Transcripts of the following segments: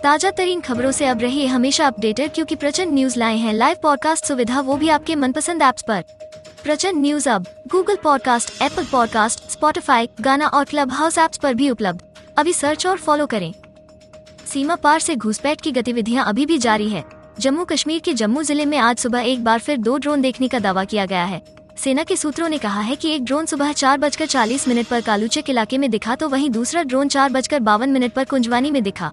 ताजा तरीन खबरों से अब रहिए हमेशा अपडेटेड, क्योंकि प्रचंड न्यूज लाए हैं लाइव पॉडकास्ट सुविधा, वो भी आपके मनपसंद ऐप्स पर। प्रचंड न्यूज अब Google podcast, Apple podcast, Spotify, गाना और क्लब हाउस ऐप्स पर भी उपलब्ध। अभी सर्च और फॉलो करें। सीमा पार से घुसपैठ की गतिविधियां अभी भी जारी है। जम्मू कश्मीर के जम्मू जिले में आज सुबह एक बार फिर 2 ड्रोन देखने का दावा किया गया है। सेना के सूत्रों ने कहा है कि एक ड्रोन सुबह 4:40 पर कालूचक इलाके में दिखा, तो वहीं दूसरा ड्रोन 4:52 पर कुंजवानी में दिखा।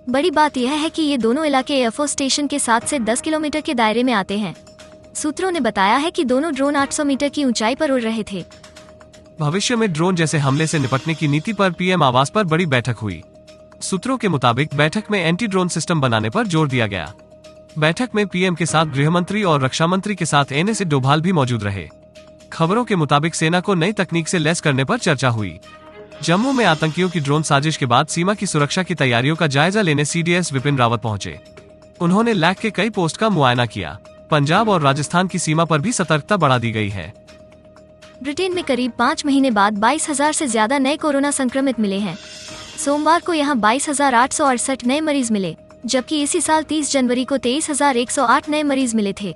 बड़ी बात यह है कि ये दोनों इलाके एयरफोर्स स्टेशन के 7 से 10 किलोमीटर के दायरे में आते हैं। सूत्रों ने बताया है कि दोनों ड्रोन 800 मीटर की ऊंचाई पर उड़ रहे थे। भविष्य में ड्रोन जैसे हमले से निपटने की नीति पर पीएम आवास पर बड़ी बैठक हुई। सूत्रों के मुताबिक बैठक में एंटी ड्रोन सिस्टम बनाने पर जोर दिया गया। बैठक में पीएम के साथ गृह मंत्री और रक्षा मंत्री के साथ एनएसए डोभाल भी मौजूद रहे। खबरों के मुताबिक सेना को नई तकनीक से लैस करने पर चर्चा हुई। जम्मू में आतंकियों की ड्रोन साजिश के बाद सीमा की सुरक्षा की तैयारियों का जायजा लेने सीडीएस विपिन रावत पहुंचे। उन्होंने लैक के कई पोस्ट का मुआयना किया। पंजाब और राजस्थान की सीमा पर भी सतर्कता बढ़ा दी गई है। ब्रिटेन में करीब 5 महीने बाद 22,000 से ज्यादा नए कोरोना संक्रमित मिले हैं। सोमवार को यहां 22,868 नए मरीज मिले, जबकि इसी साल 30 जनवरी को 23,108 नए मरीज मिले थे।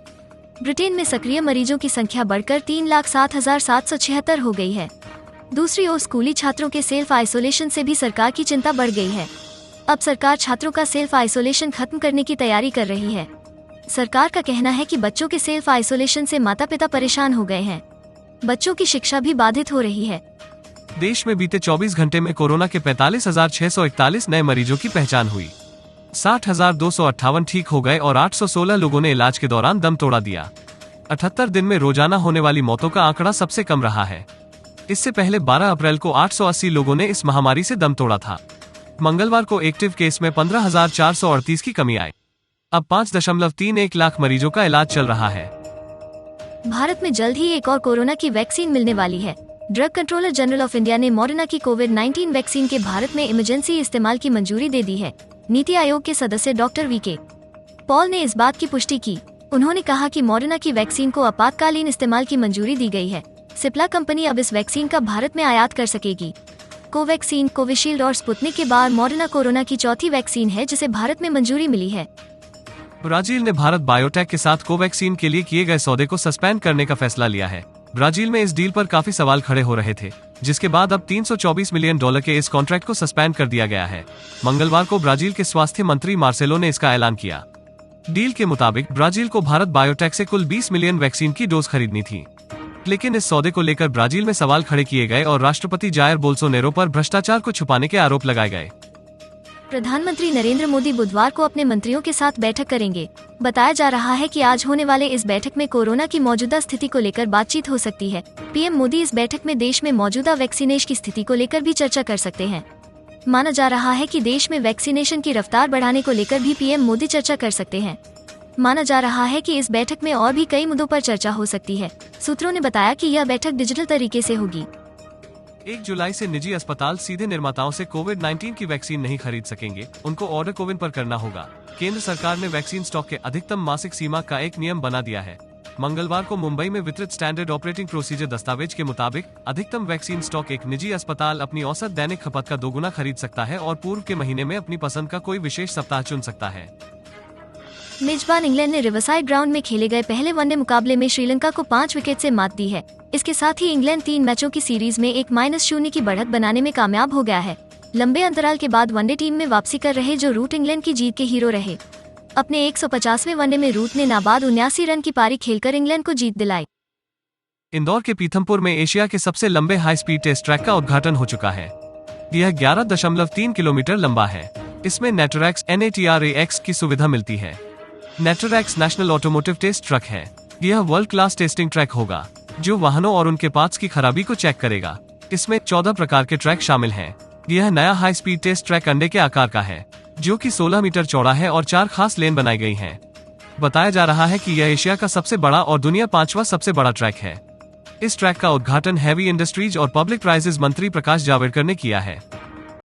ब्रिटेन में सक्रिय मरीजों की संख्या बढ़कर 3,07,776 हो गई है। दूसरी ओर स्कूली छात्रों के सेल्फ आइसोलेशन से भी सरकार की चिंता बढ़ गई है। अब सरकार छात्रों का सेल्फ आइसोलेशन खत्म करने की तैयारी कर रही है। सरकार का कहना है कि बच्चों के सेल्फ आइसोलेशन से माता पिता परेशान हो गए हैं। बच्चों की शिक्षा भी बाधित हो रही है। देश में बीते 24 घंटे में कोरोना के 45,641 नए मरीजों की पहचान हुई। 60,258 ठीक हो गए और 816 लोगों ने इलाज के दौरान दम तोड़ा दिया। 78 दिन में रोजाना होने वाली मौतों का आंकड़ा सबसे कम रहा है। इससे पहले 12 अप्रैल को 880 लोगों ने इस महामारी से दम तोड़ा था। मंगलवार को एक्टिव केस में 15,438 की कमी आई। अब 5.31 लाख मरीजों का इलाज चल रहा है। भारत में जल्द ही एक और कोरोना की वैक्सीन मिलने वाली है। Drug controller general of India ने मॉडर्ना की कोविड-19 वैक्सीन के भारत में इमरजेंसी इस्तेमाल की मंजूरी दे दी है। नीति आयोग के सदस्य डॉक्टर वीके पॉल ने इस बात की पुष्टि की। उन्होंने कहा कि मॉडर्ना की वैक्सीन को आपातकालीन इस्तेमाल की मंजूरी दी गई है। सिप्ला कंपनी अब इस वैक्सीन का भारत में आयात कर सकेगी। कोवैक्सीन, कोविशील्ड और स्पुतनिक के बाद मॉडर्ना कोरोना की चौथी वैक्सीन है जिसे भारत में मंजूरी मिली है। ब्राजील ने भारत बायोटेक के साथ कोवैक्सीन के लिए किए गए सौदे को सस्पेंड करने का फैसला लिया है। ब्राजील में इस डील पर काफी सवाल खड़े हो रहे थे, जिसके बाद अब $324 मिलियन के इस कॉन्ट्रैक्ट को सस्पेंड कर दिया गया है। मंगलवार को ब्राजील के स्वास्थ्य मंत्री मार्सेलो ने इसका ऐलान किया। डील के मुताबिक ब्राजील को भारत बायोटेक से कुल 20 मिलियन वैक्सीन की डोज खरीदनी थी, लेकिन इस सौदे को लेकर ब्राजील में सवाल खड़े किए गए और राष्ट्रपति जायर बोल्सोनेरो पर भ्रष्टाचार को छुपाने के आरोप लगाए गए। प्रधानमंत्री नरेंद्र मोदी बुधवार को अपने मंत्रियों के साथ बैठक करेंगे। बताया जा रहा है कि आज होने वाले इस बैठक में कोरोना की मौजूदा स्थिति को लेकर बातचीत हो सकती है। पीएम मोदी इस बैठक में देश में मौजूदा वैक्सीनेशन की स्थिति को लेकर भी चर्चा कर सकते हैं। माना जा रहा है कि देश में वैक्सीनेशन की रफ्तार बढ़ाने को लेकर भी पीएम मोदी चर्चा कर सकते हैं। माना जा रहा है कि इस बैठक में और भी कई मुद्दों पर चर्चा हो सकती है। सूत्रों ने बताया कि यह बैठक डिजिटल तरीके से होगी। 1 जुलाई से निजी अस्पताल सीधे निर्माताओं से कोविड-19 की वैक्सीन नहीं खरीद सकेंगे, उनको ऑर्डर कोविन पर करना होगा। केंद्र सरकार ने वैक्सीन स्टॉक के अधिकतम मासिक सीमा का एक नियम बना दिया है। मंगलवार को मुंबई में वितरित स्टैंडर्ड ऑपरेटिंग प्रोसीजर दस्तावेज के मुताबिक अधिकतम वैक्सीन स्टॉक एक निजी अस्पताल अपनी औसत दैनिक खपत का 2 गुना खरीद सकता है और पूर्व के महीने में अपनी पसंद का कोई विशेष सप्ताह चुन सकता है। मेजबान इंग्लैंड ने रिवरसाइड ग्राउंड में खेले गए पहले वनडे मुकाबले में श्रीलंका को 5 विकेट से मात दी है। इसके साथ ही इंग्लैंड 3 मैचों की सीरीज में 1-0 की बढ़त बनाने में कामयाब हो गया है। लंबे अंतराल के बाद वनडे टीम में वापसी कर रहे जो रूट इंग्लैंड की जीत के हीरो रहे। अपने 150वें वनडे में रूट ने नाबाद 79 रन की पारी खेलकर इंग्लैंड को जीत दिलाई। इंदौर के पीथमपुर में एशिया के सबसे लंबे हाई स्पीड टेस्ट ट्रैक का उद्घाटन हो चुका है। यह 11.3 किलोमीटर लंबा है। इसमें नेटरैक्स NATRAX की सुविधा मिलती है। नेटरैक्स नेशनल ऑटोमोटिव टेस्ट ट्रक है। यह वर्ल्ड क्लास टेस्टिंग ट्रैक होगा, जो वाहनों और उनके पार्ट्स की खराबी को चेक करेगा। इसमें 14 प्रकार के ट्रैक शामिल हैं। यह नया हाई स्पीड टेस्ट ट्रैक अंडे के आकार का है, जो कि 16 मीटर चौड़ा है और 4 खास लेन बनाई गई हैं। बताया जा रहा है कि यह एशिया का सबसे बड़ा और दुनिया 5वां सबसे बड़ा ट्रैक है। इस ट्रैक का उद्घाटन हैवी इंडस्ट्रीज और पब्लिक प्राइजेज मंत्री प्रकाश जावड़ेकर ने किया है।